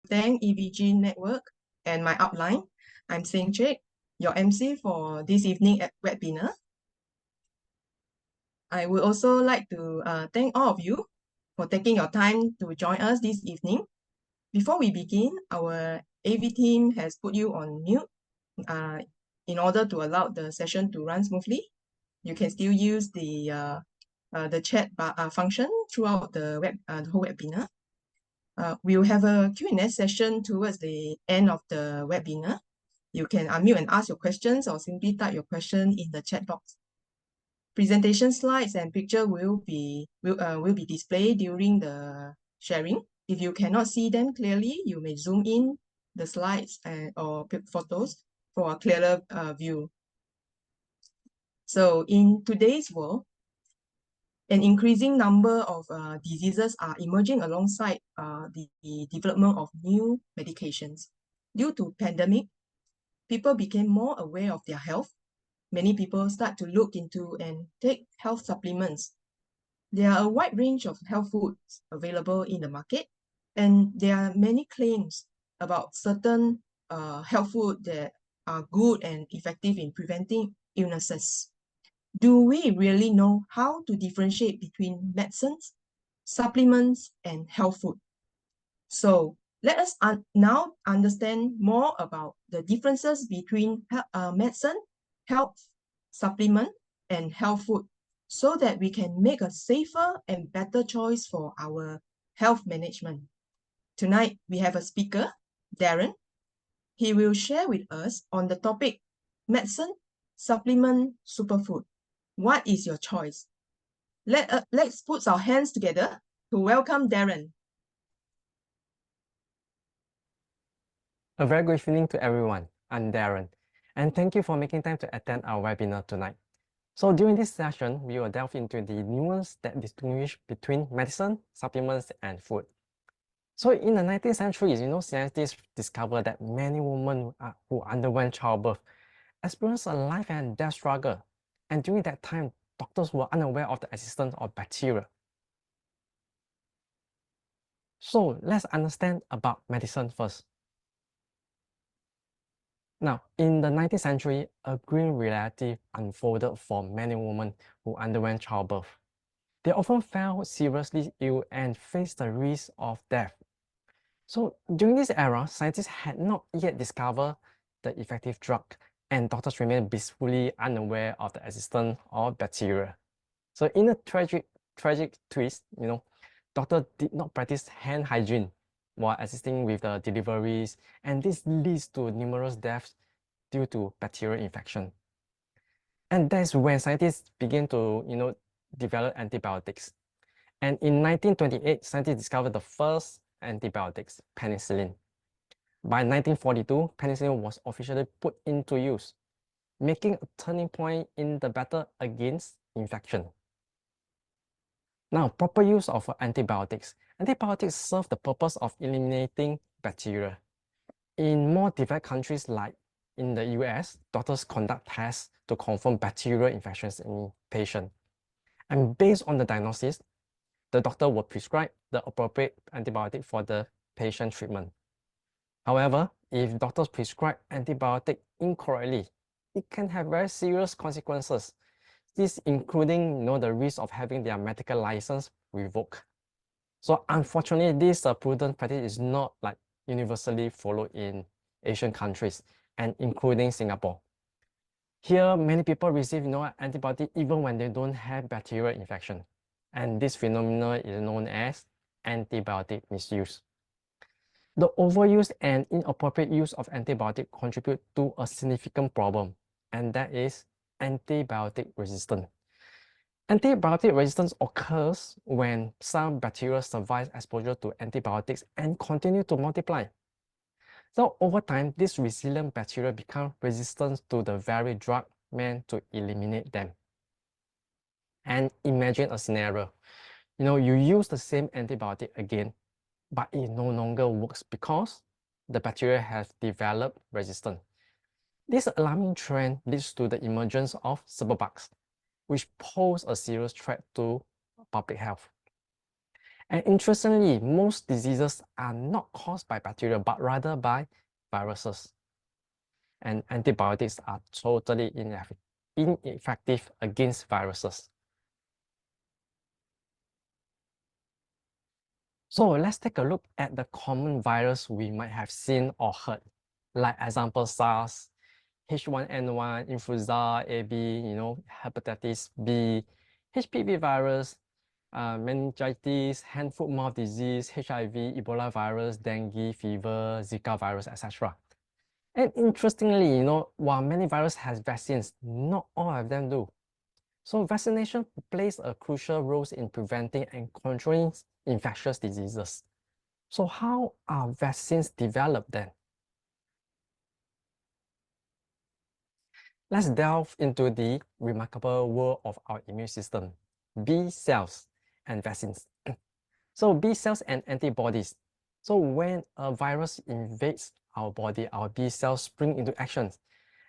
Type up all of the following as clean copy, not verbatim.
Thank EVG Network and my upline. I'm Seng Chek, your MC for this evening webinar. I would also like to thank all of you for taking your time to join us this evening. Before we begin, our AV team has put you on mute in order to allow the session to run smoothly. You can still use the chat function throughout the whole webinar. We'll have a Q&A session towards the end of the webinar. You can unmute and ask your questions or simply type your question in the chat box. Presentation slides and picture will be displayed during the sharing. If you cannot see them clearly, you may zoom in the slides or photos for a clearer view. So in today's world, an increasing number of diseases are emerging alongside the development of new medications. Due to pandemic, people became more aware of their health. Many people start to look into and take health supplements. There are a wide range of health foods available in the market, and there are many claims about certain health food that are good and effective in preventing illnesses. Do we really know how to differentiate between medicines, supplements, and health food? So let us now understand more about the differences between medicine, health, supplement, and health food so that we can make a safer and better choice for our health management. Tonight, we have a speaker, Darren. He will share with us on the topic, medicine, supplement, superfood. What is your choice? Let's put our hands together to welcome Darren. A very good evening to everyone. I'm Darren, and thank you for making time to attend our webinar tonight. So during this session, we will delve into the nuance that distinguish between medicine, supplements, and food. So in the 19th century, scientists discovered that many women who underwent childbirth experienced a life and death struggle. And during that time, doctors were unaware of the existence of bacteria. So let's understand about medicine first. Now, in the 19th century, a grim reality unfolded for many women who underwent childbirth. They often fell seriously ill and faced the risk of death. So during this era, scientists had not yet discovered the effective drug, and doctors remained blissfully unaware of the existence of bacteria. So in a tragic twist, doctors did not practice hand hygiene while assisting with the deliveries, and this leads to numerous deaths due to bacterial infection. And that's when scientists begin to, develop antibiotics. And in 1928, scientists discovered the first antibiotics, penicillin. By 1942, penicillin was officially put into use, making a turning point in the battle against infection. Now, proper use of antibiotics. Antibiotics serve the purpose of eliminating bacteria. In more developed countries like in the US, doctors conduct tests to confirm bacterial infections in patients. And based on the diagnosis, the doctor will prescribe the appropriate antibiotic for the patient treatment. However, if doctors prescribe antibiotic incorrectly, it can have very serious consequences. This including the risk of having their medical license revoked. So unfortunately, this prudent practice is not universally followed in Asian countries and including Singapore. Here, many people receive antibiotic even when they don't have bacterial infection. And this phenomenon is known as antibiotic misuse. The overuse and inappropriate use of antibiotic contribute to a significant problem, and that is antibiotic resistance. Antibiotic resistance occurs when some bacteria survive exposure to antibiotics and continue to multiply. So over time, this resilient bacteria become resistant to the very drug meant to eliminate them. And imagine a scenario. You use the same antibiotic again, but it no longer works because the bacteria have developed resistance. This alarming trend leads to the emergence of superbugs, which pose a serious threat to public health. And interestingly, most diseases are not caused by bacteria, but rather by viruses. And antibiotics are totally ineffective against viruses. So let's take a look at the common virus we might have seen or heard, like example SARS, H1N1, influenza AB, hepatitis B, HPV virus, meningitis, hand, foot, mouth disease, HIV, Ebola virus, dengue fever, Zika virus, etc. And interestingly, while many viruses have vaccines, not all of them do. So vaccination plays a crucial role in preventing and controlling infectious diseases. So how are vaccines developed then? Let's delve into the remarkable world of our immune system, B cells and vaccines. So B cells and antibodies. So when a virus invades our body, our B cells spring into action.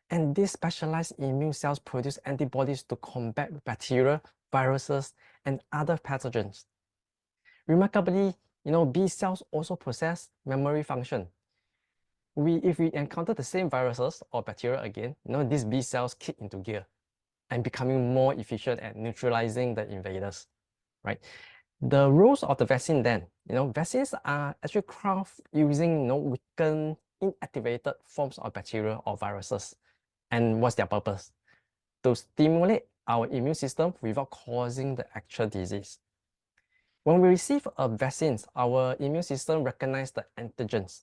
And these specialized immune cells produce antibodies to combat bacteria, viruses, and other pathogens. Remarkably, B cells also possess memory function. If we encounter the same viruses or bacteria again, these B cells kick into gear and becoming more efficient at neutralizing the invaders, right? The roles of the vaccine then, vaccines are actually crafted using, weakened, inactivated forms of bacteria or viruses. And what's their purpose? To stimulate our immune system without causing the actual disease. When we receive a vaccine, our immune system recognizes the antigens,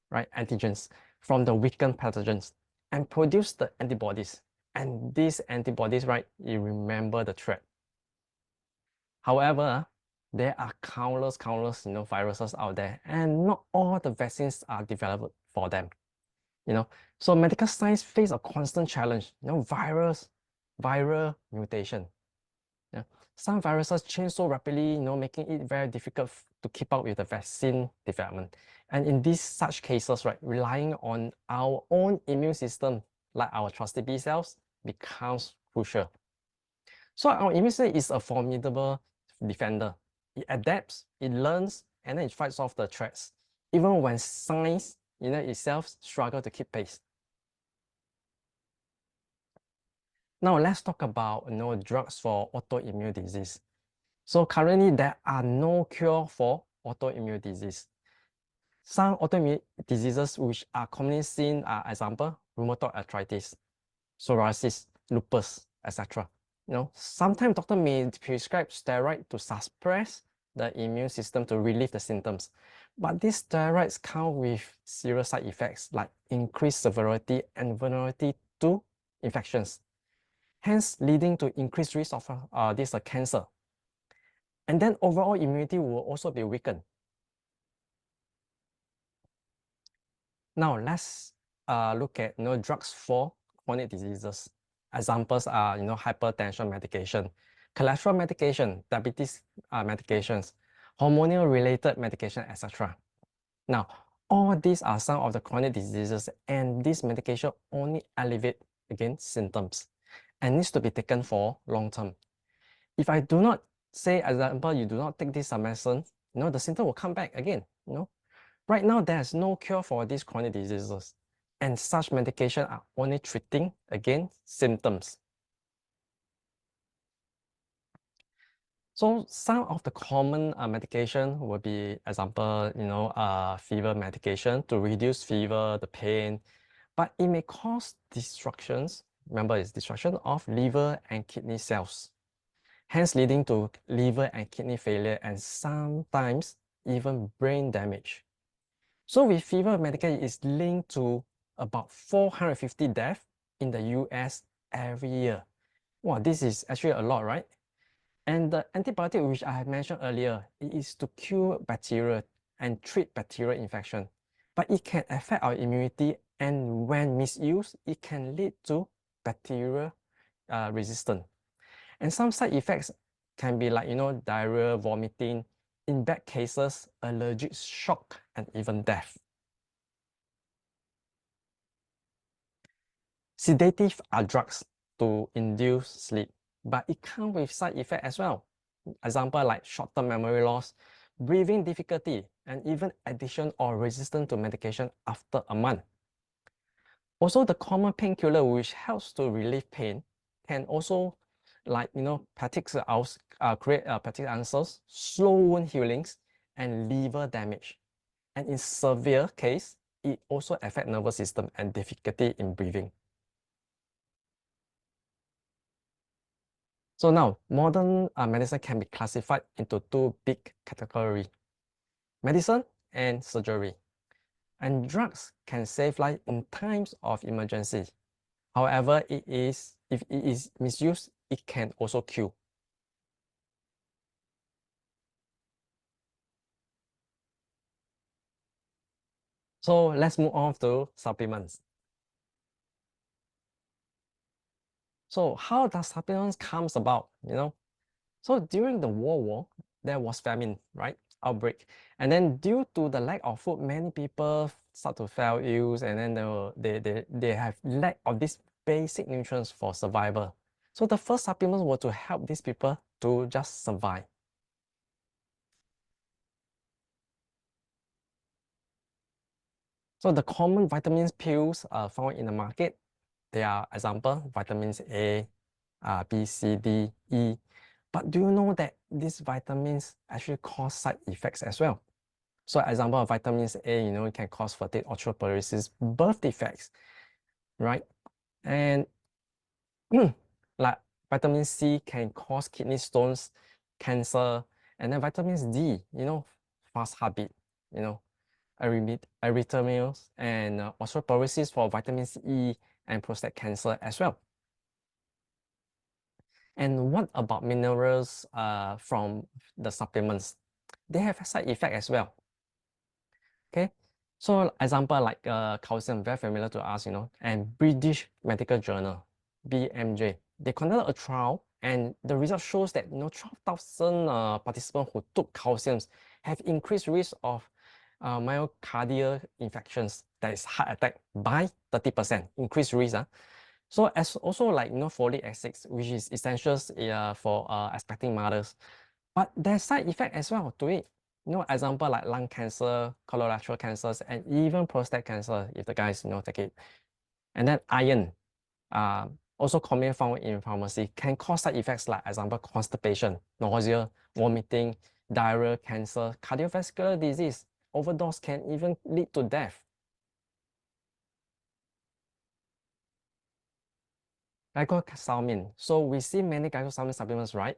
right? Antigens from the weakened pathogens and produce the antibodies. And these antibodies, right, you remember the threat. However, there are countless, viruses out there, and not all the vaccines are developed for them. So medical science face a constant challenge, viral mutation. Yeah. Some viruses change so rapidly, making it very difficult to keep up with the vaccine development. And in these such cases, right, relying on our own immune system, like our trusted B cells, becomes crucial. So our immune system is a formidable defender. It adapts, it learns, and then it fights off the threats, even when science, itself struggle to keep pace. Now let's talk about drugs for autoimmune disease. So currently there are no cure for autoimmune disease. Some autoimmune diseases which are commonly seen are example rheumatoid arthritis, psoriasis, lupus, etc. Sometimes doctor may prescribe steroid to suppress the immune system to relieve the symptoms. But these steroids come with serious side effects like increased severity and vulnerability to infections, hence leading to increased risk of this cancer. And then overall immunity will also be weakened. Now let's look at drugs for chronic diseases. Examples are hypertension medication, cholesterol medication, diabetes medications, hormonal related medication, etc. Now all these are some of the chronic diseases, and this medication only alleviate against symptoms and needs to be taken for long term. If I do not say, example, you do not take this medicine, the symptom will come back again. Right now, there's no cure for these chronic diseases, and such medication are only treating against symptoms. So some of the common medication will be, example, fever medication to reduce fever, the pain, but it may cause destructions. Remember, it's destruction of liver and kidney cells, hence leading to liver and kidney failure and sometimes even brain damage. So with fever medication is linked to about 450 deaths in the US every year. Wow, this is actually a lot, right? And the antibiotic which I have mentioned earlier, it is to cure bacteria and treat bacterial infection. But it can affect our immunity, and when misused, it can lead to bacterial resistance. And some side effects can be like, diarrhea, vomiting, in bad cases, allergic shock, and even death. Sedatives are drugs to induce sleep, but it comes with side effects as well. example like short-term memory loss, breathing difficulty, and even addiction or resistance to medication after a month. Also, the common painkiller which helps to relieve pain can also create fatigue ulcers, slow wound healings, and liver damage. And in severe case, it also affects nervous system and difficulty in breathing. So now, modern medicine can be classified into two big categories: medicine and surgery. And drugs can save life in times of emergency. However, if it is misused, it can also kill. So let's move on to supplements. So how does supplements comes about, So during the World War, there was famine, right? Outbreak. And then due to the lack of food, many people start to fall ill, and then they have lack of these basic nutrients for survival. So the first supplements were to help these people to just survive. So the common vitamins pills found in the market, they are example, vitamins A, B, C, D, E. But do you know that these vitamins actually cause side effects as well? So example of vitamins A, it can cause fatigue, osteoporosis, birth defects, right? And like vitamin C can cause kidney stones, cancer, and then vitamins D, fast heartbeat, arrhythmias, and osteoporosis for vitamins E and prostate cancer as well. And what about minerals from the supplements? They have a side effect as well. Okay, so example like calcium, very familiar to us, and British Medical Journal, BMJ, they conducted a trial, and the result shows that 12,000 participants who took calciums have increased risk of myocardial infections, that is heart attack, by 30%, increased risk. So as also like folic acid, which is essential for expecting mothers, but there's side effect as well to it. Example like lung cancer, colorectal cancers, and even prostate cancer if the guys take it. And then iron, also commonly found in pharmacy, can cause side effects like example constipation, nausea, vomiting, diarrhea, cancer, cardiovascular disease. Overdose can even lead to death. Glycosamine. So we see many glycosamine supplements, right?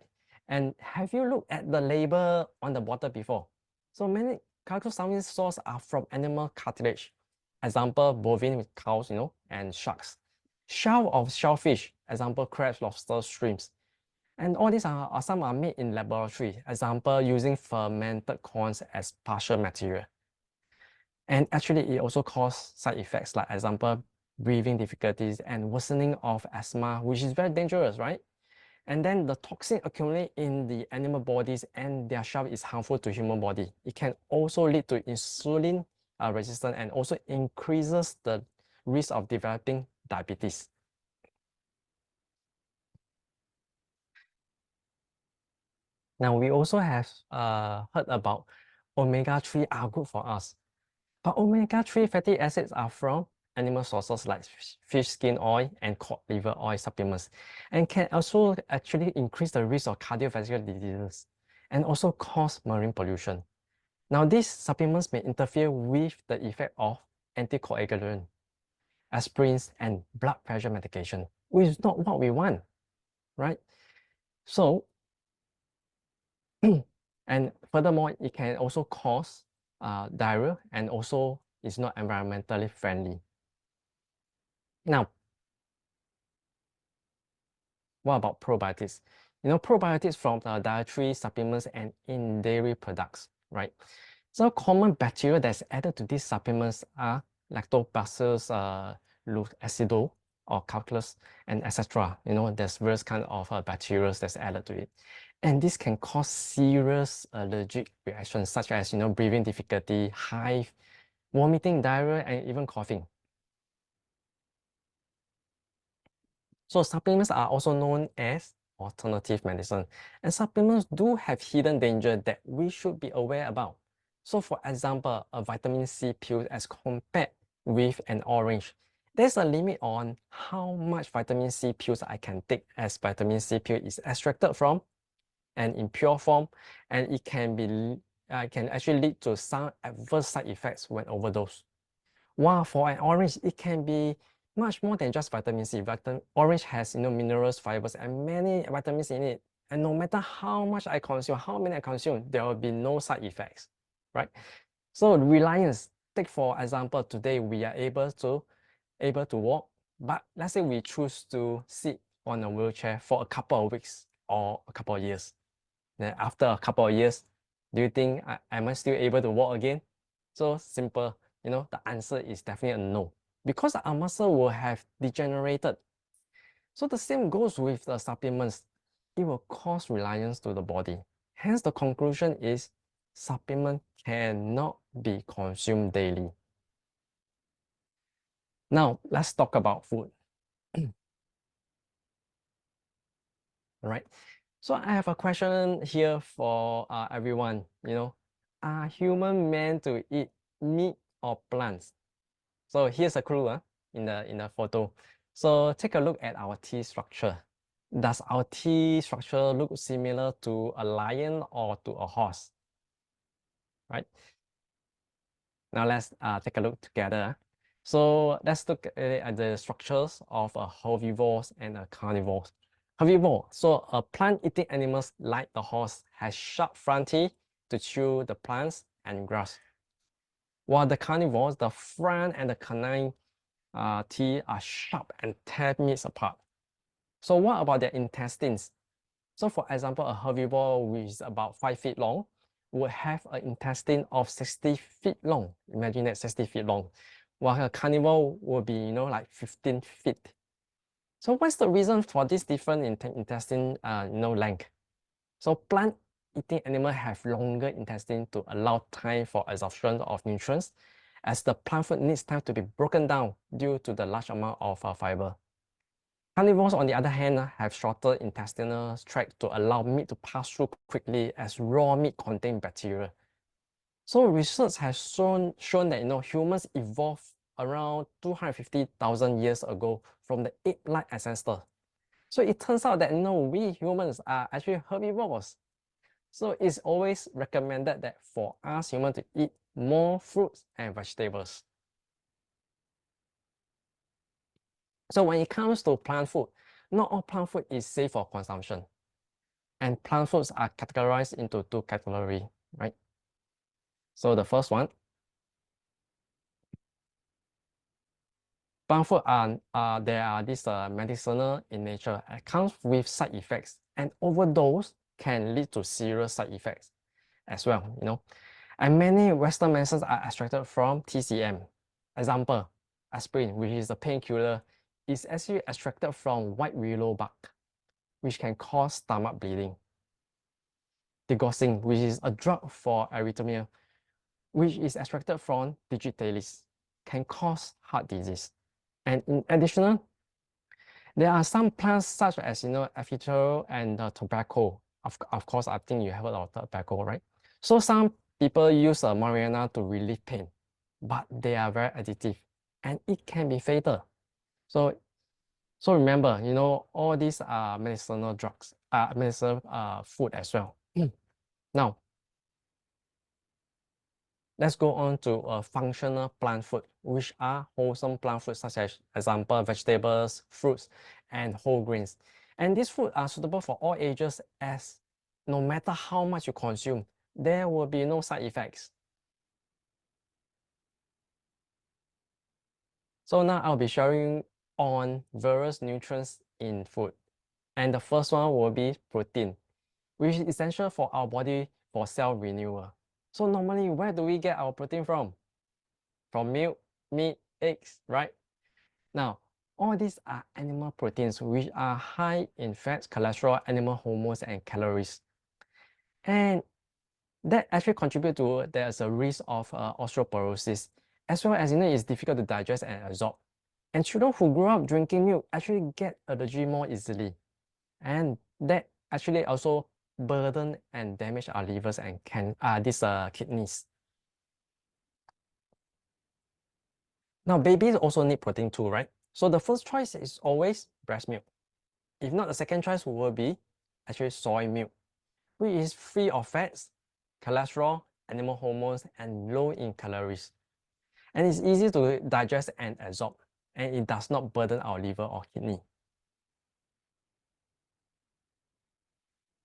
And have you looked at the label on the bottle before? So many glycosamine sources are from animal cartilage. Example, bovine with cows, and sharks. Shell of shellfish, example, crabs, lobster, shrimps. And all these some are made in laboratory. Example, using fermented corns as partial material. And actually, it also causes side effects like example, breathing difficulties and worsening of asthma, which is very dangerous, right? And then the toxin accumulate in the animal bodies and their shelf is harmful to human body. It can also lead to insulin resistance and also increases the risk of developing diabetes. Now, we also have heard about omega-3 are good for us. But omega-3 fatty acids are from animal sources like fish skin oil and cod liver oil supplements, and can also actually increase the risk of cardiovascular diseases and also cause marine pollution. Now, these supplements may interfere with the effect of anticoagulant, aspirins, and blood pressure medication, which is not what we want, right? So, and furthermore, it can also cause diarrhea and also is not environmentally friendly. Now, what about probiotics? Probiotics from dietary supplements and in dairy products, right? So common bacteria that's added to these supplements are lactobacillus acido or calculus and etc. There's various kind of bacteria that's added to it. And this can cause serious allergic reactions such as, breathing difficulty, hive, vomiting, diarrhea, and even coughing. So supplements are also known as alternative medicine, and supplements do have hidden danger that we should be aware about. So for example, a vitamin C pill as compared with an orange, there's a limit on how much vitamin C pills I can take, as vitamin C pill is extracted from and in pure form, and it can actually lead to some adverse side effects when overdosed. While for an orange, it can be much more than just vitamin C. Orange has minerals, fibers, and many vitamins in it. And no matter how much I consume, how many I consume, there will be no side effects, right? So reliance, take for example, today we are able to walk, but let's say we choose to sit on a wheelchair for a couple of weeks or a couple of years. Then after a couple of years, do you think am I still able to walk again? So simple, the answer is definitely a no, because our muscle will have degenerated. So the same goes with the supplements. It will cause reliance to the body. Hence, the conclusion is supplement cannot be consumed daily. Now, let's talk about food. All right. So I have a question here for everyone. Are humans meant to eat meat or plants? So here's a clue in the photo. So take a look at our teeth structure. Does our teeth structure look similar to a lion or to a horse? Right? Now let's take a look together. So let's look at the structures of a herbivores and a carnivores. Herbivore, so a plant-eating animals like the horse has sharp front teeth to chew the plants and grass. While the carnivores, the front and the canine teeth are sharp and tear meat apart. So what about their intestines? So for example, a herbivore which is about 5 feet long would have an intestine of 60 feet long. Imagine that, 60 feet long. While a carnivore will be, like 15 feet. So what's the reason for this different intestine, length? So plant-eating animals have longer intestine to allow time for absorption of nutrients, as the plant food needs time to be broken down due to the large amount of fiber. Carnivores, on the other hand, have shorter intestinal tract to allow meat to pass through quickly, as raw meat contains bacteria. So research has shown that humans evolved around 250,000 years ago from the ape-like ancestor. So it turns out that we humans are actually herbivores. So it's always recommended that for us humans to eat more fruits and vegetables. So when it comes to plant food, not all plant food is safe for consumption. And plant foods are categorized into 2 categories, right? So the first one, plant food they are medicinal in nature and comes with side effects, and overdose can lead to serious side effects as well, And many Western medicines are extracted from TCM. Example, aspirin, which is a painkiller, is actually extracted from white willow bark, which can cause stomach bleeding. Digoxin, which is a drug for arrhythmia, which is extracted from digitalis, can cause heart disease. And in addition, there are some plants such as epheteral and tobacco. Of course, I think you have heard of tobacco, right? So some people use marijuana to relieve pain, but they are very addictive and it can be fatal. So remember, all these are medicinal drugs, medicinal food as well. Now, let's go on to functional plant food, which are wholesome plant foods such as, example, vegetables, fruits, and whole grains. And these foods are suitable for all ages, as no matter how much you consume, there will be no side effects. So now I'll be sharing on various nutrients in food. And the first one will be protein, which is essential for our body for cell renewal. So normally, where do we get our protein from? From milk, meat, eggs, right? Now, all these are animal proteins which are high in fats, cholesterol, animal hormones, and calories. And that actually contribute to there's a risk of osteoporosis, as well as it's difficult to digest and absorb. And children who grow up drinking milk actually get allergy more easily. And that actually also burden and damage our livers and kidneys. Now, babies also need protein too, right? So the first choice is always breast milk. If not, the second choice will be actually soy milk, which is free of fats, cholesterol, animal hormones, and low in calories. And it's easy to digest and absorb, and it does not burden our liver or kidney.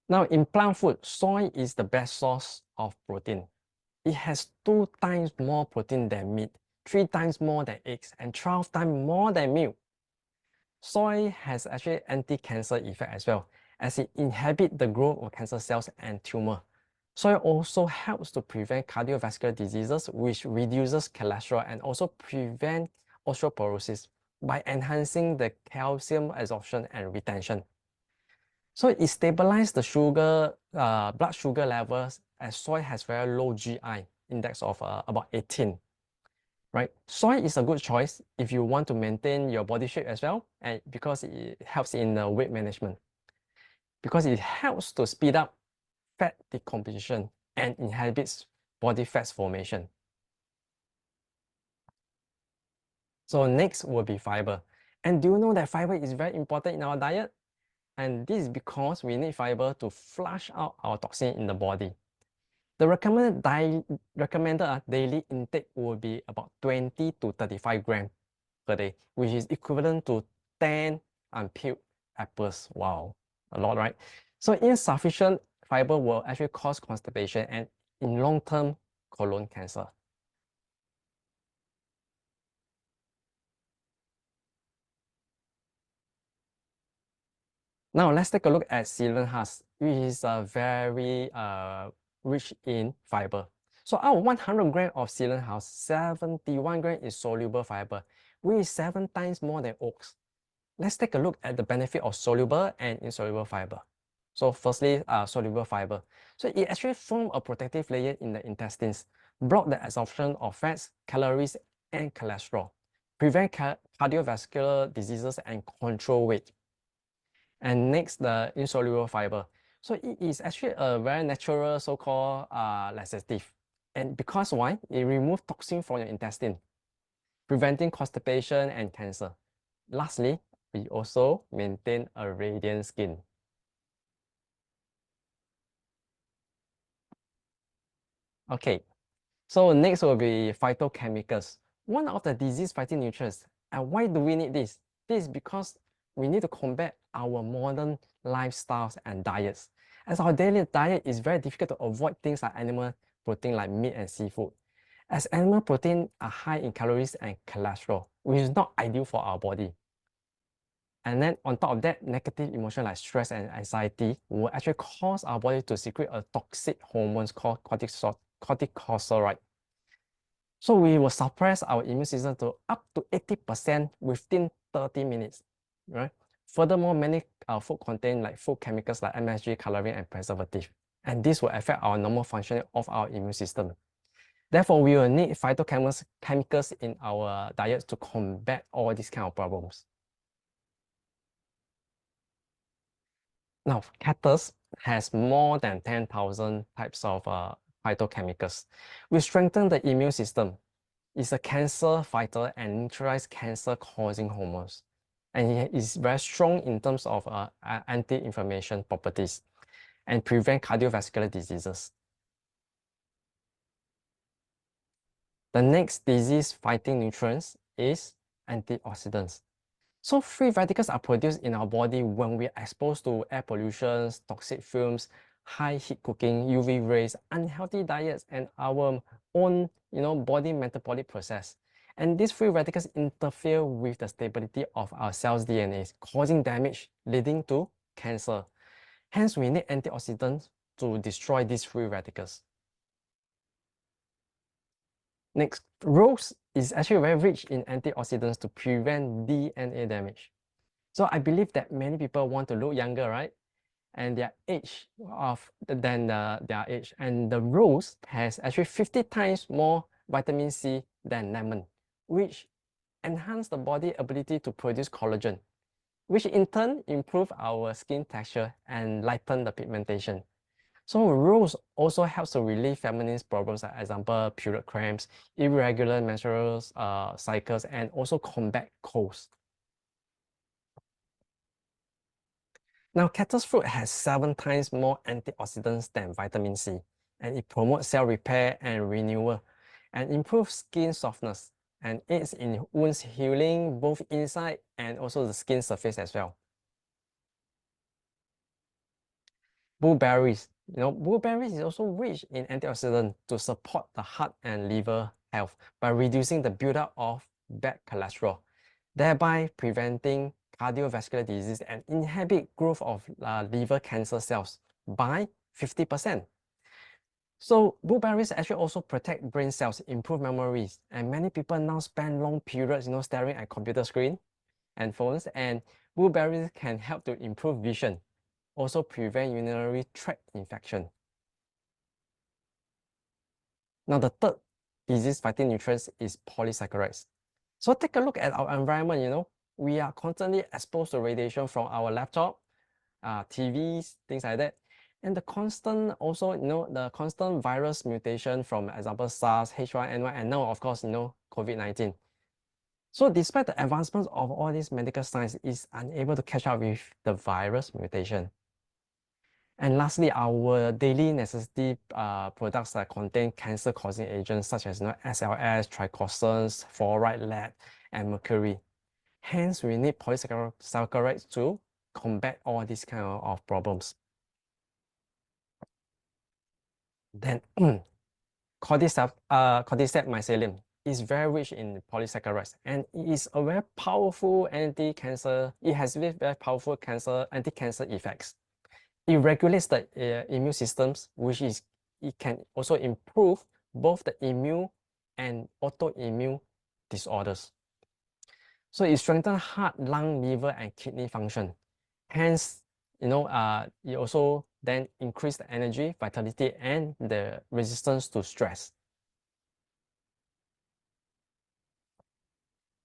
Now, in plant food, soy is the best source of protein. It has 2 times more protein than meat, 3 times more than eggs, and 12 times more than milk. Soy has actually anti-cancer effect as well, as it inhibits the growth of cancer cells and tumor. Soy also helps to prevent cardiovascular diseases, which reduces cholesterol and also prevent osteoporosis by enhancing the calcium absorption and retention. So it stabilizes the blood sugar levels, as soy has very low GI index of about 18. Right? Soy is a good choice if you want to maintain your body shape as well, and because it helps in weight management. Because it helps to speed up fat decomposition and inhibits body fat formation. So next will be fiber. And do you know that fiber is very important in our diet? And this is because we need fiber to flush out our toxin in the body. The recommended daily intake will be about 20 to 35 grams per day, which is equivalent to 10 unpeeled apples. Wow, a lot, right? So insufficient fiber will actually cause constipation and in long-term colon cancer. Now let's take a look at celery husk, which is very rich in fiber. So out of 100 grams of celery husk, 71 grams is soluble fiber, which is 7 times more than oats. Let's take a look at the benefit of soluble and insoluble fiber. So firstly, soluble fiber. So it actually forms a protective layer in the intestines, block the absorption of fats, calories, and cholesterol, prevent cardiovascular diseases, and control weight. And next, the insoluble fiber. So it is actually a very natural so-called laxative. And because why? It removes toxin from your intestine, preventing constipation and cancer. Lastly, we also maintain a radiant skin. Okay, so next will be phytochemicals. One of the disease-fighting nutrients. And why do we need this? This is because we need to combat our modern lifestyles and diets. As our daily diet is very difficult to avoid things like animal protein like meat and seafood. As animal protein are high in calories and cholesterol, which is not ideal for our body. And then on top of that, negative emotion like stress and anxiety will actually cause our body to secrete a toxic hormones called corticosteroid. So we will suppress our immune system to up to 80% within 30 minutes, right? Furthermore, many food contain like food chemicals like MSG, coloring, and preservative. And this will affect our normal functioning of our immune system. Therefore, we will need phytochemicals in our diet to combat all these kind of problems. Now, cactus has more than 10,000 types of phytochemicals. We strengthen the immune system. It's a cancer fighter and neutralize cancer-causing hormones. And it is very strong in terms of anti-inflammation properties and prevent cardiovascular diseases. The next disease-fighting nutrients is antioxidants. So free radicals are produced in our body when we are exposed to air pollution, toxic fumes, high heat cooking, UV rays, unhealthy diets, and our own body metabolic process. And these free radicals interfere with the stability of our cells' DNA, causing damage, leading to cancer. Hence, we need antioxidants to destroy these free radicals. Next, rose is actually very rich in antioxidants to prevent DNA damage. So I believe that many people want to look younger, right? And their age than their age. And the rose has actually 50 times more vitamin C than lemon, which enhance the body ability to produce collagen. which in turn improve our skin texture and lighten the pigmentation. So rose also helps to relieve feminine problems, like example, period cramps, irregular menstrual cycles, and also combat colds. Now, cactus fruit has 7 times more antioxidants than vitamin C, and it promotes cell repair and renewal, and improves skin softness, and aids in wounds healing both inside and also the skin surface as well. Blueberries. Blueberries is also rich in antioxidants to support the heart and liver health by reducing the buildup of bad cholesterol, thereby preventing cardiovascular disease and inhibit growth of liver cancer cells by 50%. So blueberries actually also protect brain cells, improve memories, and many people now spend long periods, staring at computer screen and phones, and blueberries can help to improve vision, also prevent urinary tract infection. Now, the third disease-fighting nutrients is polysaccharides. So take a look at our environment, we are constantly exposed to radiation from our laptop, TVs, things like that. And the constant the constant virus mutation from example SARS, H1N1, and now of course, COVID-19. So despite the advancements of all these medical science is unable to catch up with the virus mutation. And lastly, our daily necessity products that contain cancer-causing agents such as SLS, triclosan, fluoride, lead, and mercury. Hence, we need polysaccharides to combat all these kind of problems. Then, cordyceps mycelium is very rich in polysaccharides, and it is a very powerful anti-cancer. It has very powerful anti-cancer effects. It regulates the immune systems, it can also improve both the immune and autoimmune disorders. So it strengthens heart, lung, liver, and kidney function. Hence, it also then increase the energy, vitality, and the resistance to stress.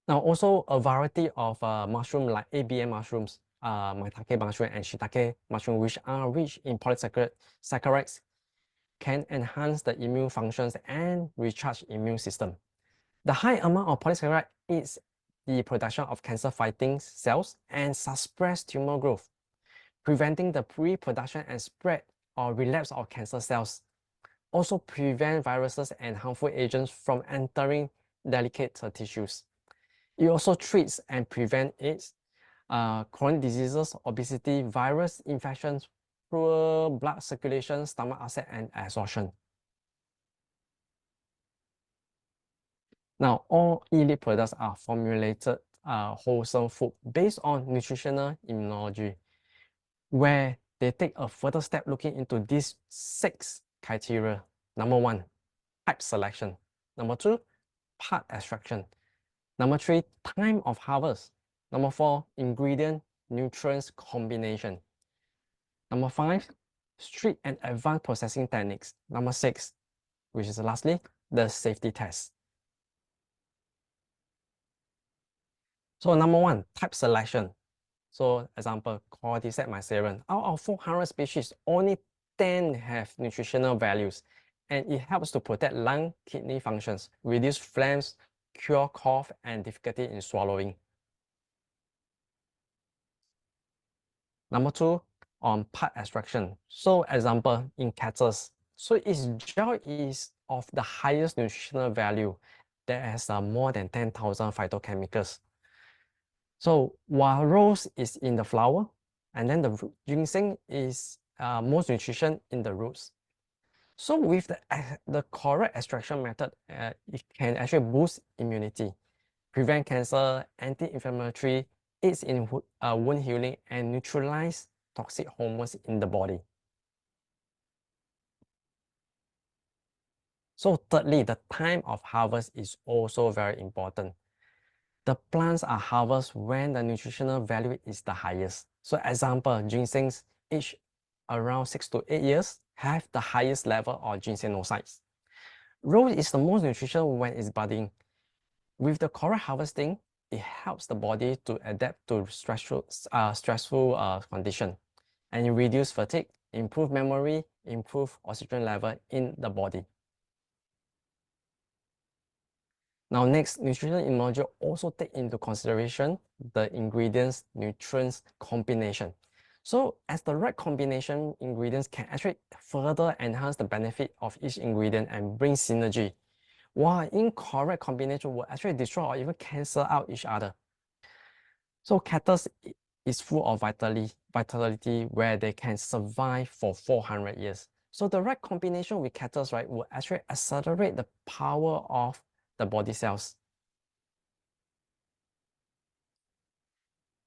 Now, also a variety of mushroom like ABM mushrooms, maitake mushroom, and shiitake mushroom, which are rich in polysaccharides, can enhance the immune functions and recharge immune system. The high amount of polysaccharide aids the production of cancer-fighting cells and suppress tumor growth, preventing the reproduction and spread or relapse of cancer cells. Also prevent viruses and harmful agents from entering delicate tissues. It also treats and prevents AIDS, chronic diseases, obesity, virus infections, poor blood circulation, stomach upset, and exhaustion. Now, all elite products are formulated wholesome food based on nutritional immunology, where they take a further step looking into these 6 criteria. Number 1, type selection. Number 2, part extraction. Number 3, time of harvest. Number 4, ingredient nutrients combination. Number 5, strict and advanced processing techniques. Number 6, which is lastly, the safety test. So number 1, type selection. So example, cordyceps mycelium. Out of 400 species, only 10 have nutritional values, and it helps to protect lung, kidney functions, reduce phlegms, cure cough, and difficulty in swallowing. Number 2, on part extraction. So example, in cactus. So its gel is of the highest nutritional value that has more than 10,000 phytochemicals. So while rose is in the flower, and then the ginseng is most nutrition in the roots. So with the correct extraction method, it can actually boost immunity, prevent cancer, anti-inflammatory, aids in wound healing, and neutralize toxic hormones in the body. So thirdly, the time of harvest is also very important. The plants are harvested when the nutritional value is the highest. So example, ginsengs aged around 6 to 8 years have the highest level of ginsenosides. Rose is the most nutritional when it's budding. With the correct harvesting, it helps the body to adapt to stressful condition, and it reduce fatigue, improve memory, improve oxygen level in the body. Now next, nutritional immunology also take into consideration the ingredients, nutrients combination. So as the right combination ingredients can actually further enhance the benefit of each ingredient and bring synergy, while incorrect combination will actually destroy or even cancel out each other. So cactus is full of vitality where they can survive for 400 years. So the right combination with cactus, right, will actually accelerate the power of the body cells.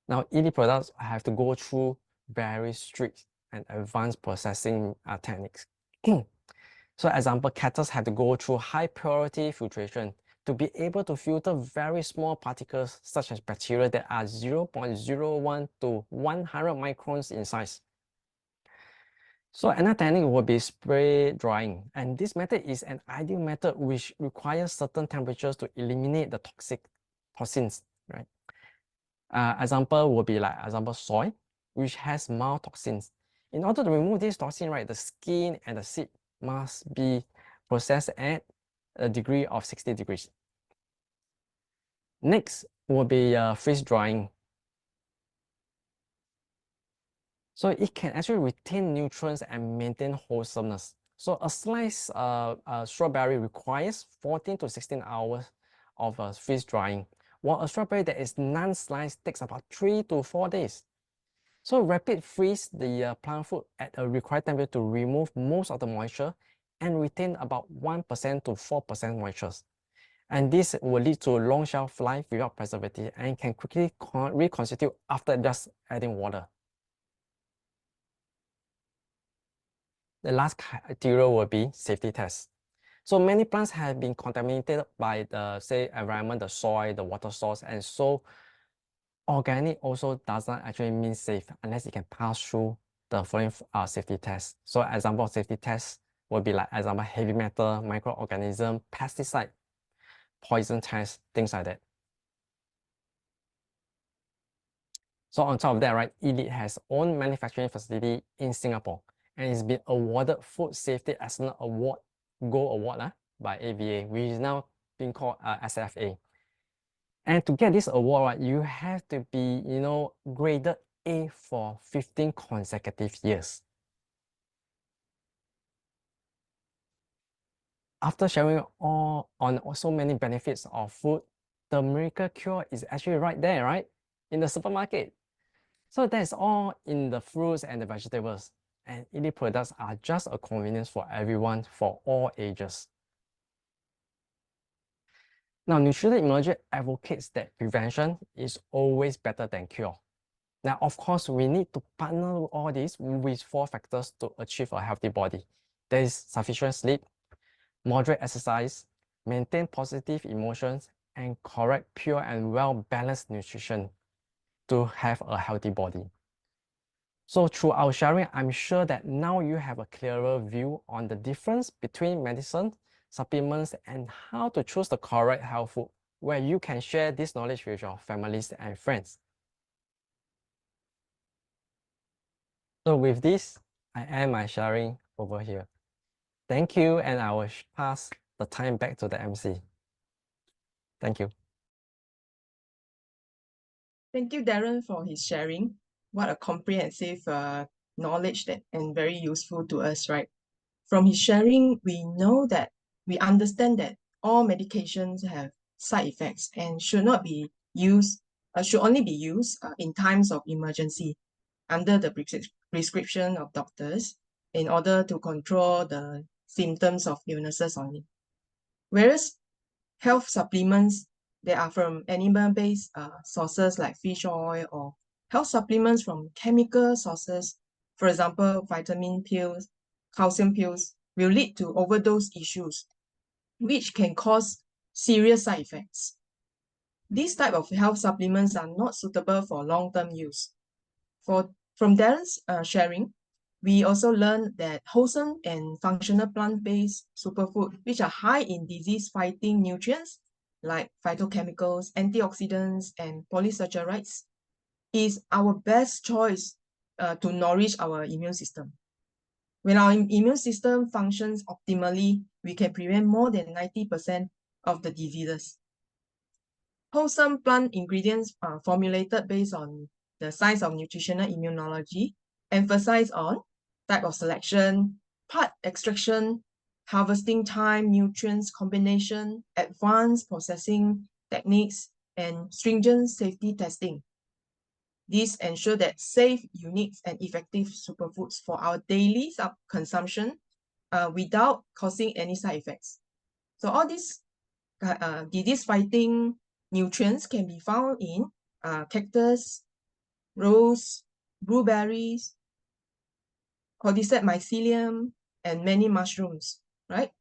Now, ED products have to go through very strict and advanced processing techniques. So example, cactus have to go through high purity filtration to be able to filter very small particles such as bacteria that are 0.01 to 100 microns in size. So another technique will be spray drying, and this method is an ideal method which requires certain temperatures to eliminate the toxins, right? Example would be like soy, which has mild toxins. In order to remove this toxin, right, the skin and the seed must be processed at a degree of 60 degrees. Next will be freeze drying. So it can actually retain nutrients and maintain wholesomeness. So a sliced strawberry requires 14 to 16 hours of freeze drying, while a strawberry that is non-sliced takes about 3 to 4 days. So rapid freeze the plant food at a required temperature to remove most of the moisture and retain about 1% to 4% moisture. And this will lead to long shelf life without preservative and can quickly reconstitute after just adding water. The last criteria will be safety tests. So many plants have been contaminated by the, say, environment, the soil, the water source, and so organic also does not actually mean safe unless it can pass through the following safety tests. So example of safety tests would be like example heavy metal, microorganism, pesticide, poison test, things like that. So on top of that, right, Elite has own manufacturing facility in Singapore and it's been awarded Food Safety Excellence Award, Gold Award by AVA, which is now being called SFA. And to get this award, right, you have to be, graded A for 15 consecutive years. After sharing all on so many benefits of food, the miracle cure is actually right there, right? In the supermarket. So that's all in the fruits and the vegetables. And Elite products are just a convenience for everyone for all ages. Now, nutritional immunology advocates that prevention is always better than cure. Now, of course, we need to partner all this with 4 factors to achieve a healthy body. There is sufficient sleep, moderate exercise, maintain positive emotions, and correct, pure, and well-balanced nutrition to have a healthy body. So through our sharing, I'm sure that now you have a clearer view on the difference between medicine, supplements, and how to choose the correct health food, where you can share this knowledge with your families and friends. So with this, I end my sharing over here. Thank you, and I will pass the time back to the MC. Thank you. Thank you, Darren, for his sharing. What a comprehensive knowledge and very useful to us, right? From his sharing, we understand that all medications have side effects and should not be used, should only be used in times of emergency under the prescription of doctors in order to control the symptoms of illnesses only. Whereas health supplements, they are from animal-based sources like fish oil, or health supplements from chemical sources, for example, vitamin pills, calcium pills, will lead to overdose issues, which can cause serious side effects. These type of health supplements are not suitable for long-term use. From Darren's sharing, we also learned that wholesome and functional plant-based superfood, which are high in disease-fighting nutrients, like phytochemicals, antioxidants, and polysaccharides, is our best choice to nourish our immune system. When our immune system functions optimally, we can prevent more than 90% of the diseases. Wholesome plant ingredients are formulated based on the science of nutritional immunology, emphasize on type of selection, part extraction, harvesting time, nutrients combination, advanced processing techniques, and stringent safety testing. These ensure that safe, unique, and effective superfoods for our daily consumption without causing any side effects. So all these disease-fighting nutrients can be found in cactus, rose, blueberries, cordyceps mycelium, and many mushrooms, right?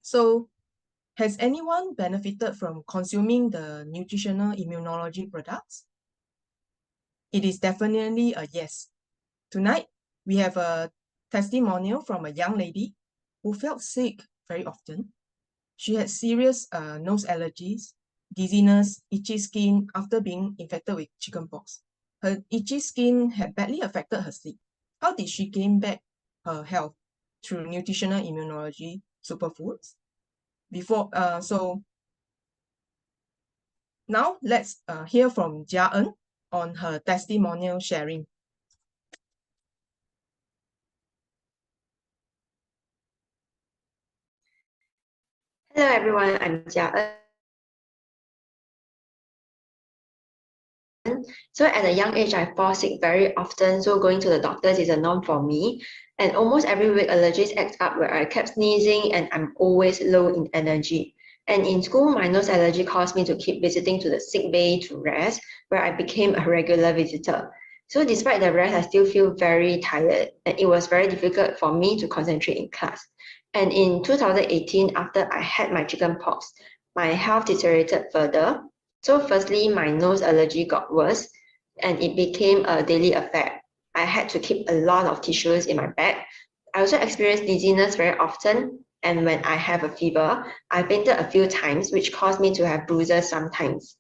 So has anyone benefited from consuming the nutritional immunology products? It is definitely a yes. Tonight, we have a testimonial from a young lady who felt sick very often. She had serious nose allergies, dizziness, itchy skin after being infected with chickenpox. Her itchy skin had badly affected her sleep. How did she gain back her health? Through nutritional immunology superfoods. So now let's hear from Jia En on her testimonial sharing. Hello everyone, I'm Jia En. So at a young age, I fall sick very often, so going to the doctors is a norm for me. And almost every week, allergies act up where I kept sneezing and I'm always low in energy. And in school, my nose allergy caused me to keep visiting to the sick bay to rest, where I became a regular visitor. So despite the rest, I still feel very tired, and it was very difficult for me to concentrate in class. And in 2018, after I had my chickenpox, my health deteriorated further. So firstly, my nose allergy got worse and it became a daily affair. I had to keep a lot of tissues in my bag. I also experienced dizziness very often, and when I have a fever, I fainted a few times, which caused me to have bruises sometimes.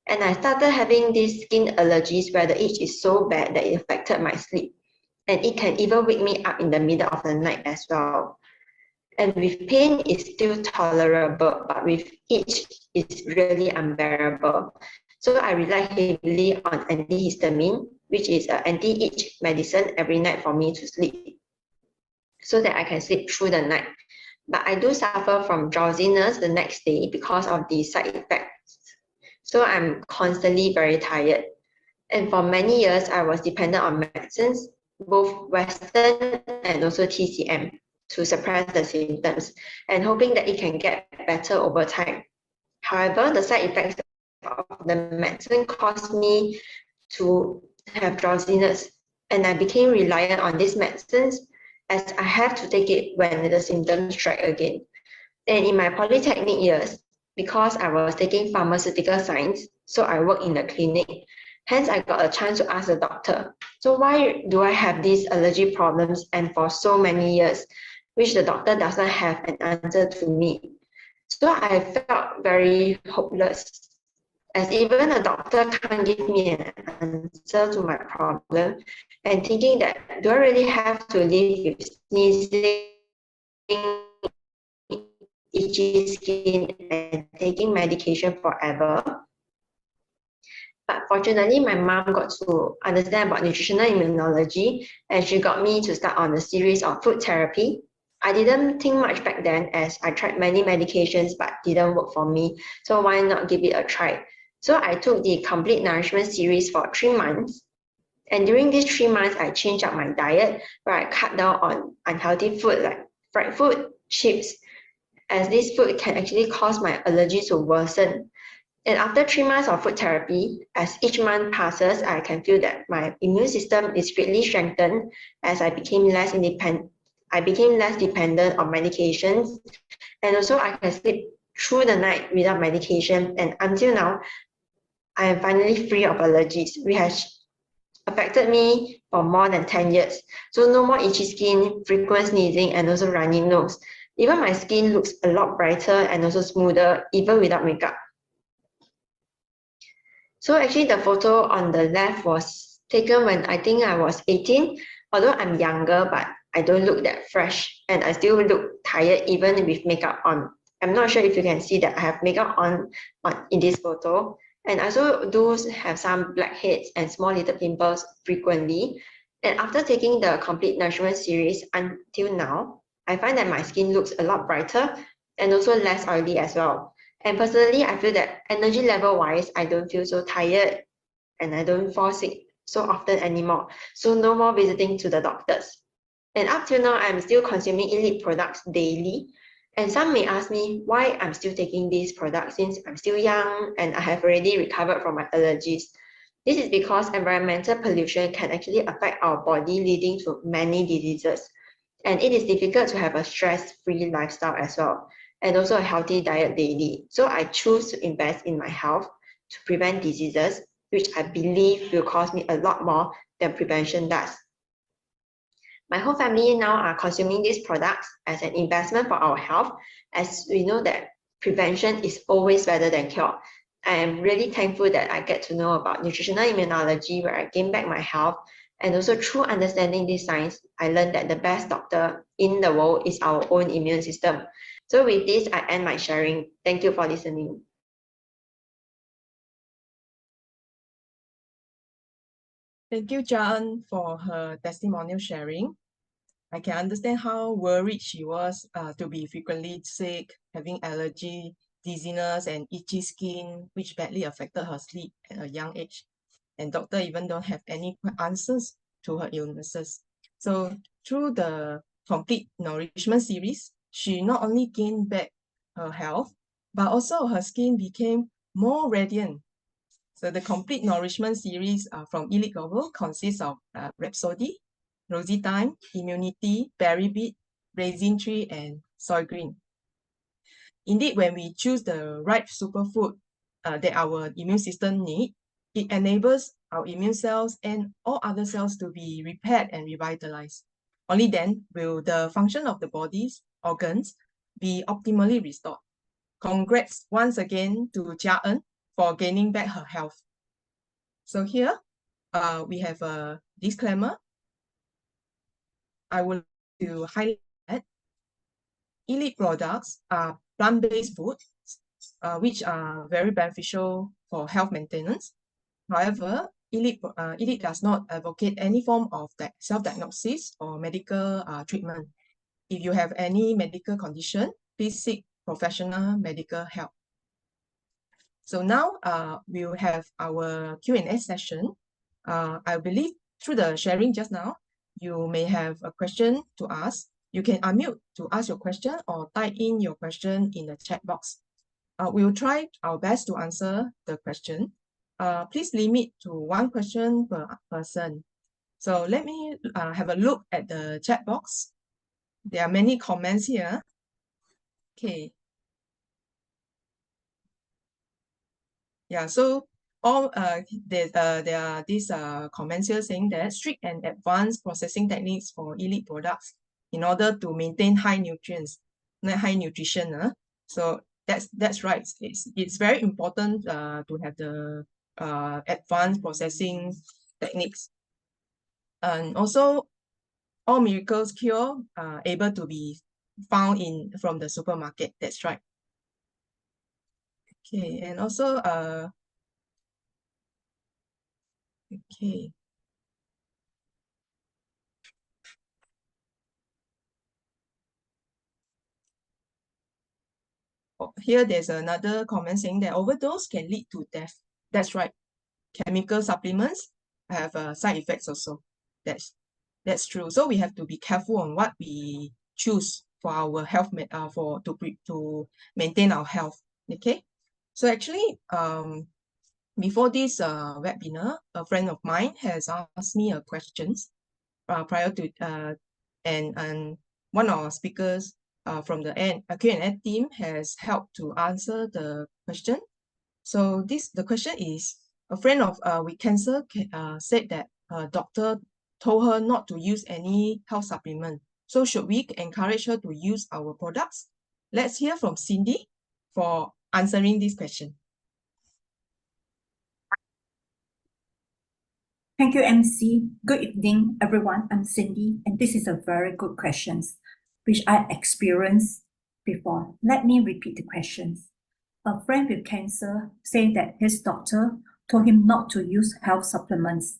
And I started having these skin allergies where the itch is so bad that it affected my sleep. And it can even wake me up in the middle of the night as well. And with pain, it's still tolerable, but with itch, it's really unbearable. So I rely heavily on antihistamine, which is an anti-itch medicine every night for me to sleep, so that I can sleep through the night. But I do suffer from drowsiness the next day because of the side effects. So I'm constantly very tired. And for many years, I was dependent on medicines, both Western and also TCM, to suppress the symptoms and hoping that it can get better over time. However, the side effects of the medicine caused me to have drowsiness, and I became reliant on these medicines as I have to take it when the symptoms strike again. And in my polytechnic years, because I was taking pharmaceutical science, so I work in the clinic. Hence, I got a chance to ask the doctor, so why do I have these allergy problems and for so many years, which the doctor does not have an answer to me. So I felt very hopeless, as even a doctor can't give me an answer to my problem, and thinking that, do I really have to live with sneezing, itchy skin, and taking medication forever? But fortunately, my mom got to understand about nutritional immunology, and she got me to start on a series of food therapy. I didn't think much back then, as I tried many medications but didn't work for me, so why not give it a try? So I took the complete nourishment series for 3 months, and during these 3 months, I changed up my diet, where I cut down on unhealthy food like fried food, chips, as this food can actually cause my allergies to worsen. And after 3 months of food therapy, as each month passes, I can feel that my immune system is greatly strengthened as I became less dependent on medications, and also I can sleep through the night without medication. And until now, I am finally free of allergies, which has affected me for more than 10 years. So no more itchy skin, frequent sneezing, and also runny nose. Even my skin looks a lot brighter and also smoother, even without makeup. So actually the photo on the left was taken when I think I was 18. Although I'm younger, but I don't look that fresh and I still look tired even with makeup on. I'm not sure if you can see that I have makeup on in this photo. And I also do have some blackheads and small little pimples frequently. And after taking the complete nourishment series until now, I find that my skin looks a lot brighter and also less oily as well. And personally, I feel that energy level wise, I don't feel so tired and I don't fall sick so often anymore. So no more visiting to the doctors. And up till now, I'm still consuming Elite products daily. And some may ask me why I'm still taking these products since I'm still young and I have already recovered from my allergies. This is because environmental pollution can actually affect our body, leading to many diseases. And it is difficult to have a stress-free lifestyle as well, and also a healthy diet daily. So I choose to invest in my health to prevent diseases, which I believe will cost me a lot more than prevention does. My whole family now are consuming these products as an investment for our health, as we know that prevention is always better than cure. I am really thankful that I get to know about nutritional immunology, where I gain back my health. And also through understanding this science, I learned that the best doctor in the world is our own immune system. So with this, I end my sharing. Thank you for listening. Thank you, Jan, for her testimonial sharing. I can understand how worried she was to be frequently sick, having allergy, dizziness, and itchy skin, which badly affected her sleep at a young age. And doctor even don't have any answers to her illnesses. So through the complete nourishment series, she not only gained back her health, but also her skin became more radiant. So the complete nourishment series from Elite Global consists of Rhapsody, Rosy Thyme, Immunity, Berry Beet, Raisin Tree, and Soy Green. Indeed, when we choose the right superfood that our immune system need, it enables our immune cells and all other cells to be repaired and revitalized. Only then will the function of the body's organs be optimally restored. Congrats once again to Jia En for gaining back her health. So here, we have a disclaimer. I would like to highlight that Elite products are plant-based foods, which are very beneficial for health maintenance. However, Elite does not advocate any form of self-diagnosis or medical treatment. If you have any medical condition, please seek professional medical help. So now we will have our Q&A session. I believe through the sharing just now, you may have a question to ask. You can unmute to ask your question or type in your question in the chat box. We will try our best to answer the question. Please limit to one question per person. So let me have a look at the chat box. There are many comments here. Okay. Yeah, so all there are these comments here saying that strict and advanced processing techniques for Elite products in order to maintain high nutrients, high nutrition. So that's right. It's very important to have the advanced processing techniques. And also all miracles cure are able to be found from the supermarket. That's right. Okay, and also okay. Here there's another comment saying that overdose can lead to death. That's right. Chemical supplements have side effects also. That's true. So we have to be careful on what we choose for our health, to maintain our health. Okay. So actually, before this webinar, a friend of mine has asked me a questions prior to and one of our speakers from the Q&A team has helped to answer the question. So the question is, a friend of with cancer said that her doctor told her not to use any health supplement. So should we encourage her to use our products? Let's hear from Cindy for answering this question. Thank you, MC. Good evening, everyone. I'm Cindy, and this is a very good question, which I experienced before. Let me repeat the questions. A friend with cancer said that his doctor told him not to use health supplements.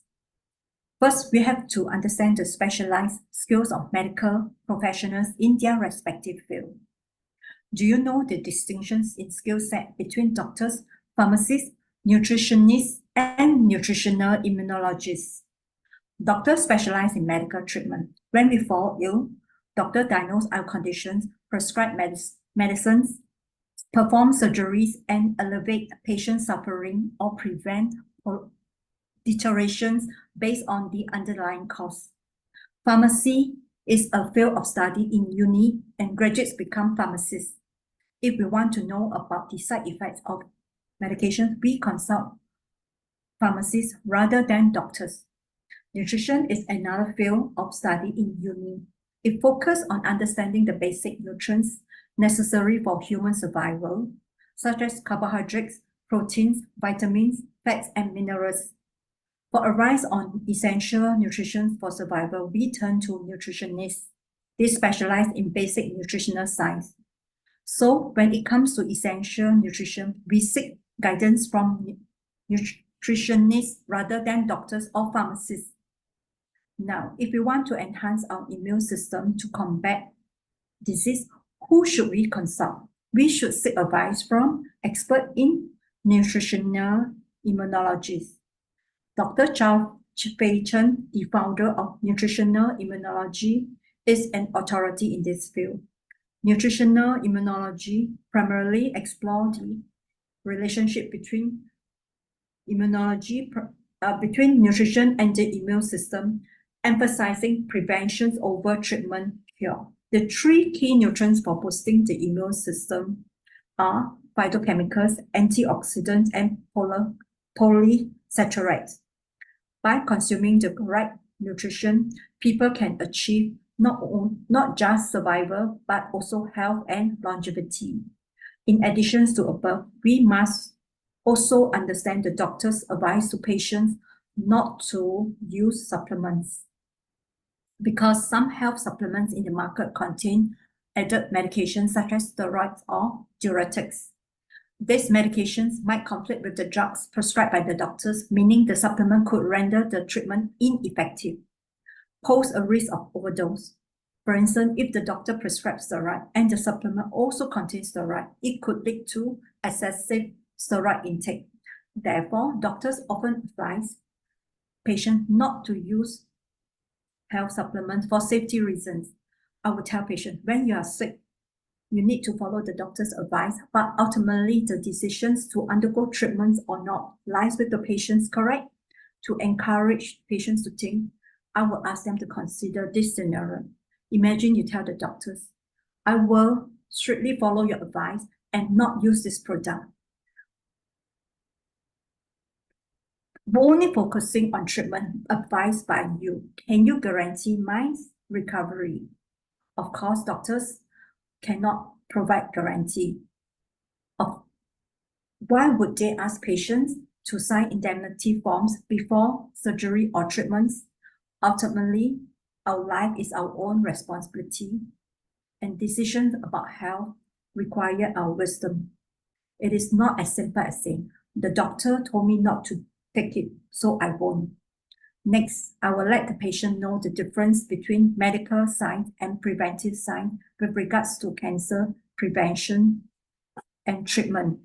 First, we have to understand the specialized skills of medical professionals in their respective field. Do you know the distinctions in skill set between doctors, pharmacists, nutritionists, and nutritional immunologists? Doctors specialize in medical treatment. When we fall ill, doctors diagnose our conditions, prescribe medicines, perform surgeries, and alleviate patient suffering or prevent deteriorations based on the underlying cause. Pharmacy is a field of study in uni, and graduates become pharmacists. If we want to know about the side effects of medication, we consult pharmacists rather than doctors. Nutrition is another field of study in uni. It focuses on understanding the basic nutrients necessary for human survival, such as carbohydrates, proteins, vitamins, fats, and minerals. For advice on essential nutrition for survival, we turn to nutritionists. They specialize in basic nutritional science. So when it comes to essential nutrition, we seek guidance from nutritionists rather than doctors or pharmacists. Now, if we want to enhance our immune system to combat disease, who should we consult? We should seek advice from experts in nutritional immunologists. Dr. Chow Fei Chen, the founder of nutritional immunology, is an authority in this field. Nutritional immunology primarily explores the relationship between between nutrition and the immune system, emphasizing prevention over treatment cure. The three key nutrients for boosting the immune system are phytochemicals, antioxidants, and polysaccharides. By consuming the right nutrition, people can achieve not just survival, but also health and longevity. In addition to above, we must also understand the doctor's advice to patients not to use supplements, because some health supplements in the market contain added medications such as steroids or diuretics. These medications might conflict with the drugs prescribed by the doctors, meaning the supplement could render the treatment ineffective, pose a risk of overdose. For instance, if the doctor prescribes steroid and the supplement also contains steroid, it could lead to excessive steroid intake. Therefore, doctors often advise patients not to use health supplements for safety reasons. I would tell patients, when you are sick, you need to follow the doctor's advice, but ultimately the decisions to undergo treatments or not lies with the patients, correct? To encourage patients to think, I will ask them to consider this scenario. Imagine you tell the doctors, I will strictly follow your advice and not use this product. Only focusing on treatment advised by you, can you guarantee my recovery? Of course, doctors cannot provide guarantee. Why would they ask patients to sign indemnity forms before surgery or treatments? Ultimately, our life is our own responsibility, and decisions about health require our wisdom. It is not as simple as saying, the doctor told me not to take it, so I won't. Next, I will let the patient know the difference between medical science and preventive science with regards to cancer prevention and treatment.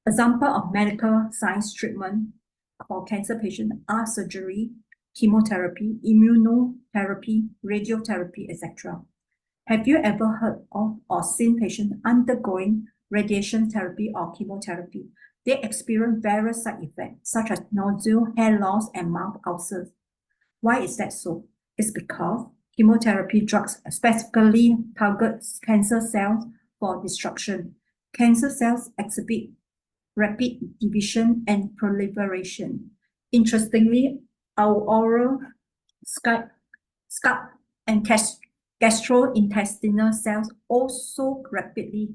Example of medical science treatment for cancer patients are surgery, chemotherapy, immunotherapy, radiotherapy, etc. Have you ever heard of or seen patients undergoing radiation therapy or chemotherapy? They experience various side effects such as nausea, hair loss, and mouth ulcers. Why is that so? It's because chemotherapy drugs specifically target cancer cells for destruction. Cancer cells exhibit rapid division and proliferation. Interestingly, our oral, scalp, and gastrointestinal cells also rapidly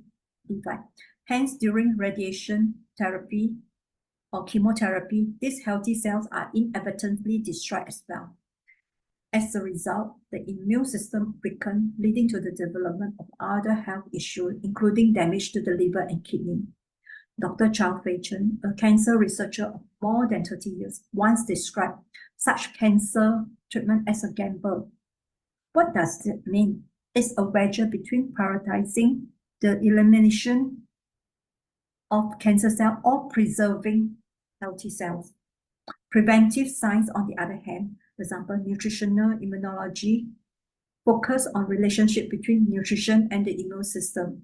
effect. Hence, during radiation therapy or chemotherapy, these healthy cells are inadvertently destroyed as well. As a result, the immune system weakens, leading to the development of other health issues, including damage to the liver and kidney. Dr. Charles Fei Chen, a cancer researcher of more than 30 years, once described such cancer treatment as a gamble. What does it mean? It's a wager between prioritizing the elimination of cancer cells or preserving healthy cells. Preventive science, on the other hand, for example, nutritional immunology, focus on relationship between nutrition and the immune system,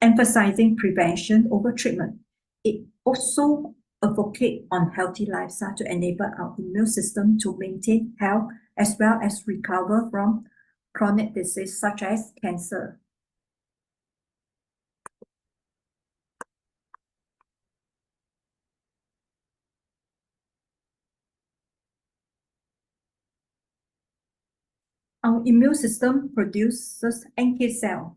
emphasizing prevention over treatment. It also advocates on healthy lifestyle to enable our immune system to maintain health as well as recover from chronic disease such as cancer. Our immune system produces NK cells,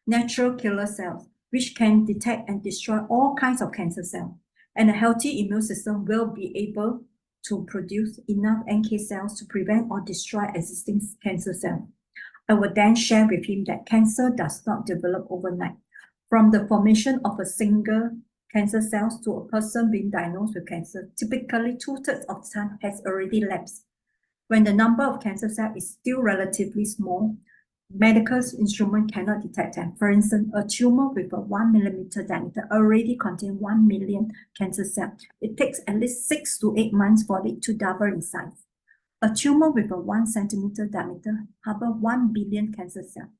natural killer cells, which can detect and destroy all kinds of cancer cells. And a healthy immune system will be able to produce enough NK cells to prevent or destroy existing cancer cells. I will then share with him that cancer does not develop overnight. From the formation of a single cancer cells to a person being diagnosed with cancer, typically 2/3 of the time has already lapsed. When the number of cancer cells is still relatively small, medical instruments cannot detect them. For instance, a tumor with a 1 millimeter diameter already contains 1 million cancer cells. It takes at least 6 to 8 months for it to double in size. A tumor with a 1 centimeter diameter harbors 1 billion cancer cells.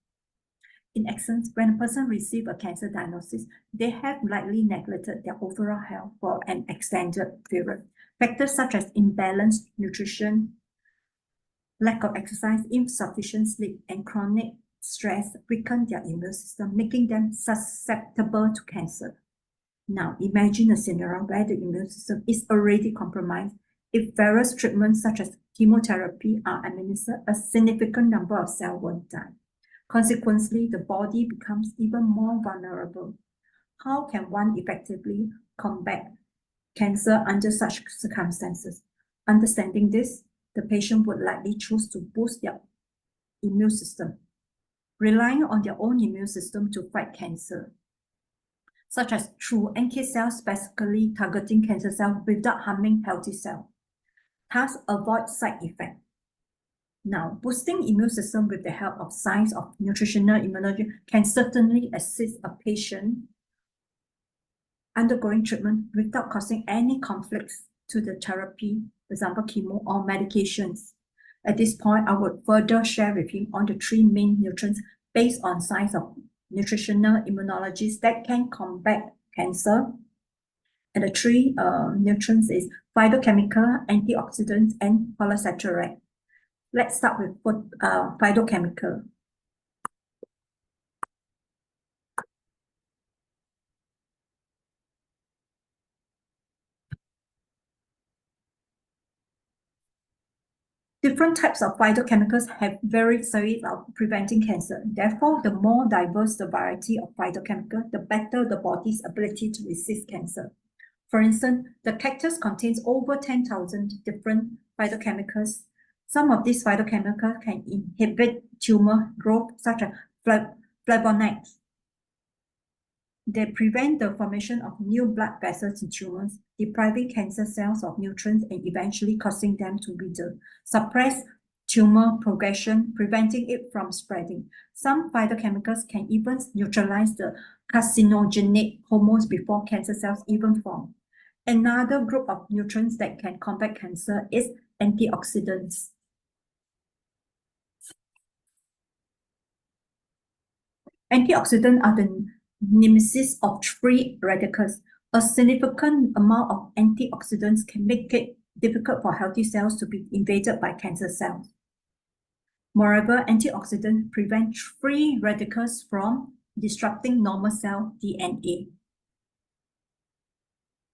In essence, when a person receives a cancer diagnosis, they have likely neglected their overall health for an extended period. Factors such as imbalanced nutrition, lack of exercise, insufficient sleep, and chronic stress weaken their immune system, making them susceptible to cancer. Now, imagine a scenario where the immune system is already compromised. If various treatments such as chemotherapy are administered, a significant number of cells will die. Consequently, the body becomes even more vulnerable. How can one effectively combat cancer under such circumstances? Understanding this, the patient would likely choose to boost their immune system, relying on their own immune system to fight cancer, such as through NK cells specifically targeting cancer cells without harming healthy cells. Thus, avoid side effects. Now, boosting immune system with the help of science of nutritional immunology can certainly assist a patient undergoing treatment without causing any conflicts to the therapy, for example, chemo or medications. At this point, I would further share with him on the 3 main nutrients based on science of nutritional immunologies that can combat cancer. And the 3 nutrients is phytochemical, antioxidants, and polysaccharide. Let's start with phytochemical. Different types of phytochemicals have varied ways of preventing cancer. Therefore, the more diverse the variety of phytochemicals, the better the body's ability to resist cancer. For instance, the cactus contains over 10,000 different phytochemicals. Some of these phytochemicals can inhibit tumor growth, such as flavonoids. They prevent the formation of new blood vessels in tumors, depriving cancer cells of nutrients and eventually causing them to wither, suppress tumor progression, preventing it from spreading. Some phytochemicals can even neutralize the carcinogenic hormones before cancer cells even form. Another group of nutrients that can combat cancer is antioxidants. Antioxidants are the nemesis of free radicals. A significant amount of antioxidants can make it difficult for healthy cells to be invaded by cancer cells. Moreover, antioxidants prevent free radicals from disrupting normal cell DNA.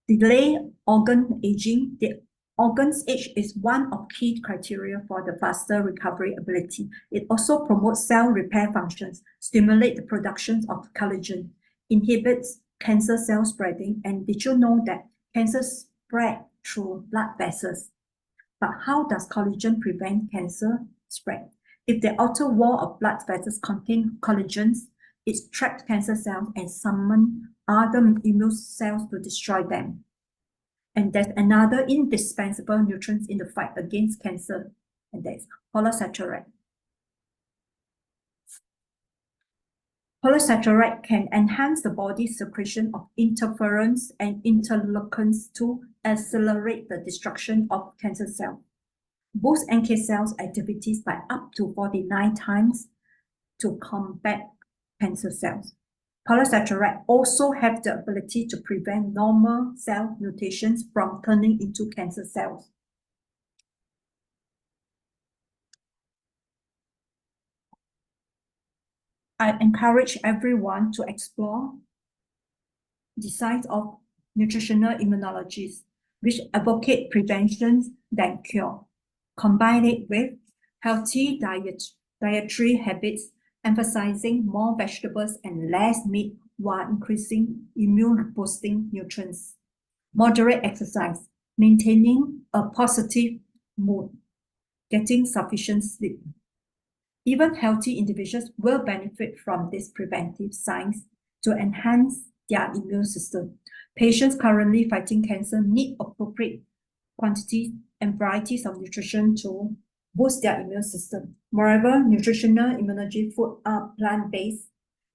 Delay organ aging. The organ's age is one of key criteria for the faster recovery ability. It also promotes cell repair functions, stimulate the production of collagen, inhibits cancer cell spreading. And did you know that cancer spread through blood vessels? But how does collagen prevent cancer spread? If the outer wall of blood vessels contain collagens, it traps cancer cells and summons other immune cells to destroy them. And there's another indispensable nutrient in the fight against cancer, and that's polysaccharide. Polysaccharide can enhance the body's secretion of interferons and interleukins to accelerate the destruction of cancer cells. Boost NK cells activities by up to 49 times to combat cancer cells. Polysaccharide also have the ability to prevent normal cell mutations from turning into cancer cells. I encourage everyone to explore the science of nutritional immunologists, which advocate prevention than cure. Combine it with healthy dietary habits, emphasizing more vegetables and less meat while increasing immune-boosting nutrients. Moderate exercise, maintaining a positive mood, getting sufficient sleep. Even healthy individuals will benefit from this preventive science to enhance their immune system. Patients currently fighting cancer need appropriate quantities and varieties of nutrition to boost their immune system. Moreover, nutritional immunology food are plant-based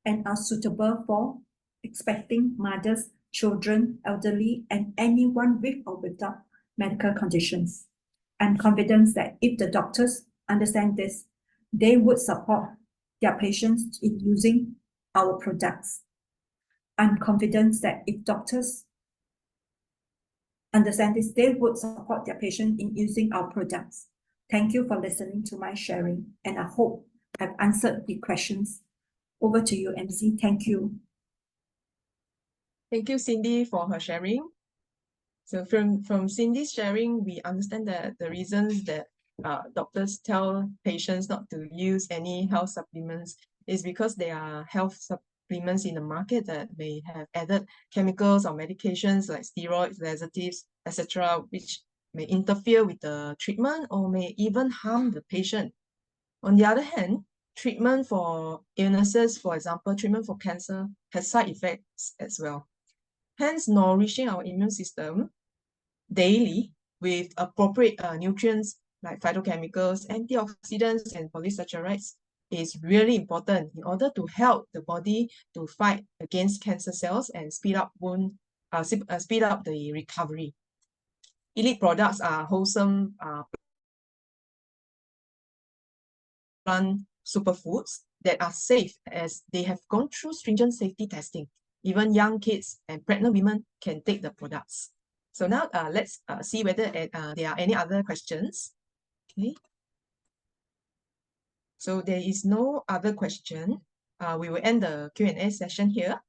and are suitable for expecting mothers, children, elderly, and anyone with or without medical conditions. I'm confident that if the doctors understand this, they would support their patients in using our products. I'm confident that if doctors understand this, they would support their patients in using our products. Thank you for listening to my sharing, and I hope I've answered the questions. Over to you, MC. Thank you. Thank you, Cindy, for her sharing. So from Cindy's sharing, we understand that the reasons that doctors tell patients not to use any health supplements is because there are health supplements in the market that may have added chemicals or medications like steroids, laxatives, etc., which may interfere with the treatment or may even harm the patient. On the other hand, treatment for illnesses, for example, treatment for cancer, has side effects as well. Hence, nourishing our immune system daily with appropriate nutrients like phytochemicals, antioxidants, and polysaccharides is really important in order to help the body to fight against cancer cells and speed up the recovery. Elite products are wholesome plant superfoods that are safe as they have gone through stringent safety testing. Even young kids and pregnant women can take the products. So now let's see whether there are any other questions. Okay. So there is no other question. We will end the Q&A session here.